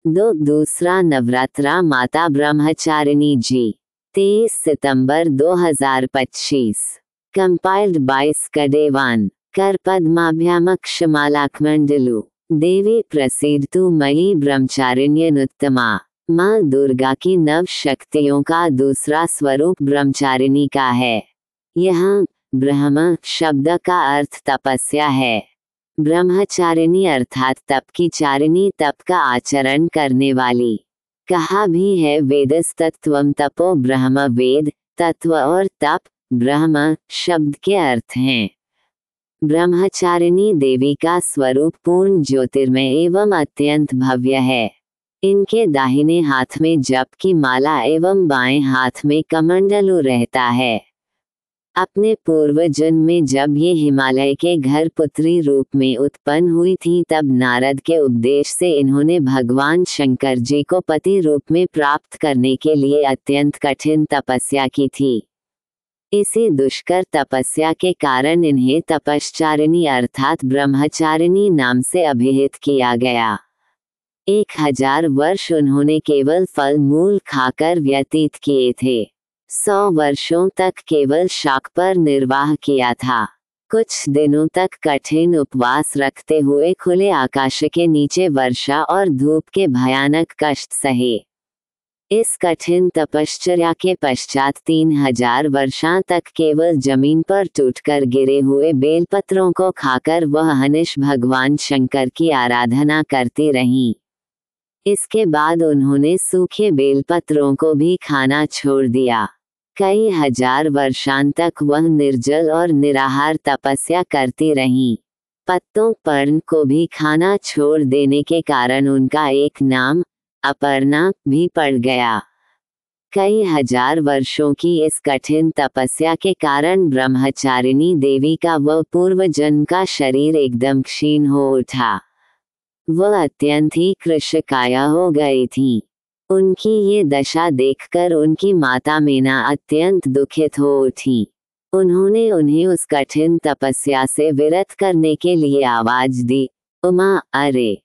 दूसरा नवरात्रा माता ब्रह्मचारिणी जी 23 सितंबर 2025। Compiled by स्कडेवान कर पद्माभ्यामक्षमालाकमंडलु देवी प्रसीदतु मयि ब्रह्मचारिण्यनुत्तमा। माँ दुर्गा की नव शक्तियों का दूसरा स्वरूप ब्रह्मचारिणी का है। यहाँ ब्रह्म शब्द का अर्थ तपस्या है। ब्रह्मचारिणी अर्थात तप की चारिणी, तप का आचरण करने वाली। कहा भी है वेदस्तत्वम तपो ब्रह्म, वेद तत्व और तप ब्रह्म शब्द के अर्थ हैं। ब्रह्मचारिणी देवी का स्वरूप पूर्ण ज्योतिर्मय एवं अत्यंत भव्य है। इनके दाहिने हाथ में जप की माला एवं बाएं हाथ में कमंडलू रहता है। अपने पूर्व जन्म में जब ये हिमालय के घर पुत्री रूप में उत्पन्न हुई थी, तब नारद के उपदेश से इन्होंने भगवान शंकर जी को पति रूप में प्राप्त करने के लिए अत्यंत कठिन तपस्या की थी। इसी दुष्कर तपस्या के कारण इन्हें तपश्चारिणी अर्थात ब्रह्मचारिणी नाम से अभिहित किया गया। 1000 वर्ष उन्होंने केवल फल मूल खाकर व्यतीत किए थे। 100 वर्षों तक केवल शाक पर निर्वाह किया था। कुछ दिनों तक कठिन उपवास रखते हुए खुले आकाश के नीचे वर्षा और धूप के भयानक कष्ट सहे। इस कठिन तपश्चर्या के पश्चात 3000 वर्षों तक केवल जमीन पर टूटकर गिरे हुए बेलपत्रों को खाकर वह हनिश भगवान शंकर की आराधना करती रहीं। इसके बाद उन्होंने सूखे बेलपत्रों को भी खाना छोड़ दिया। कई हजार वर्षों तक वह निर्जल और निराहार तपस्या करती रहीं। पत्तों पर्ण को भी खाना छोड़ देने के कारण उनका एक नाम अपर्णा भी पड़ गया। कई हजार वर्षों की इस कठिन तपस्या के कारण ब्रह्मचारिणी देवी का वह पूर्व जन्म का शरीर एकदम क्षीण हो उठा। वह अत्यंत ही कृशकाया हो गई थी। उनकी ये दशा देखकर उनकी माता मीना अत्यंत दुखित हो उठी। उन्होंने उन्हें उस कठिन तपस्या से विरत करने के लिए आवाज दी, उमा अरे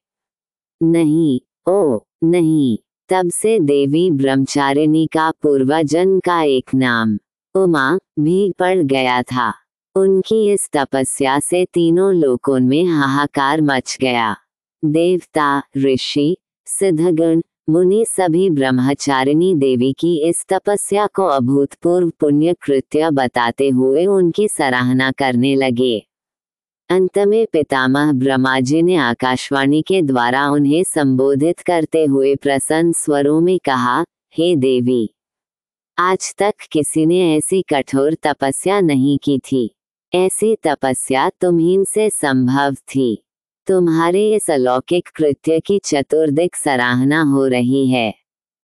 नहीं, ओ नहीं। तब से देवी ब्रह्मचारिणी का पूर्वजन्म का एक नाम उमा भी पड़ गया था। उनकी इस तपस्या से तीनों लोकों में हाहाकार मच गया। देवता, ऋषि, सिद्धगण, मुनि सभी ब्रह्मचारिणी देवी की इस तपस्या को अभूतपूर्व पुण्य कृत्य बताते हुए उनकी सराहना करने लगे। अंत में पितामह ब्रह्मा जी ने आकाशवाणी के द्वारा उन्हें संबोधित करते हुए प्रसन्न स्वरों में कहा, हे देवी, आज तक किसी ने ऐसी कठोर तपस्या नहीं की थी। ऐसी तपस्या तुम्हीं से संभव थी। तुम्हारे इस अलौकिक कृत्य की चतुर्दिक सराहना हो रही है।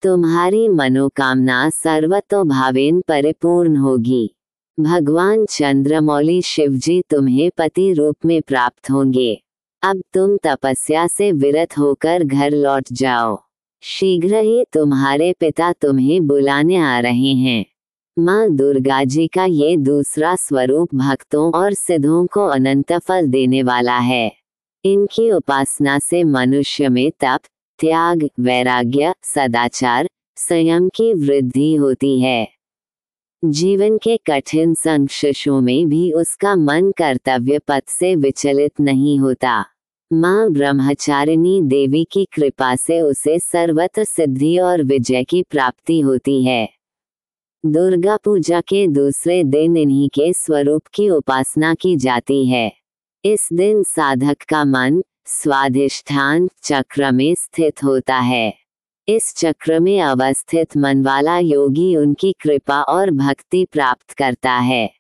तुम्हारी मनोकामना सर्वतोभावेन परिपूर्ण होगी। भगवान चंद्रमौली शिवजी तुम्हें पति रूप में प्राप्त होंगे। अब तुम तपस्या से विरत होकर घर लौट जाओ। शीघ्र ही तुम्हारे पिता तुम्हें बुलाने आ रहे हैं। माँ दुर्गा जी का ये दूसरा स्वरूप भक्तों और सिद्धों को अनंत फल देने वाला है। इनकी उपासना से मनुष्य में तप, त्याग, वैराग्य, सदाचार, संयम की वृद्धि होती है। जीवन के कठिन संघर्षों में भी उसका मन कर्तव्य पथ से विचलित नहीं होता। माँ ब्रह्मचारिणी देवी की कृपा से उसे सर्वत्र सिद्धि और विजय की प्राप्ति होती है। दुर्गा पूजा के दूसरे दिन इन्हीं के स्वरूप की उपासना की जाती है। इस दिन साधक का मन स्वाधिष्ठान चक्र में स्थित होता है। इस चक्र में अवस्थित मन वाला योगी उनकी कृपा और भक्ति प्राप्त करता है।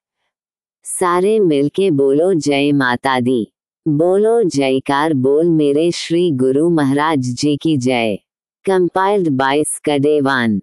सारे मिलके बोलो जय माता दी। बोलो जयकार बोल मेरे श्री गुरु महाराज जी की जय। Compiled by स्कडेवान।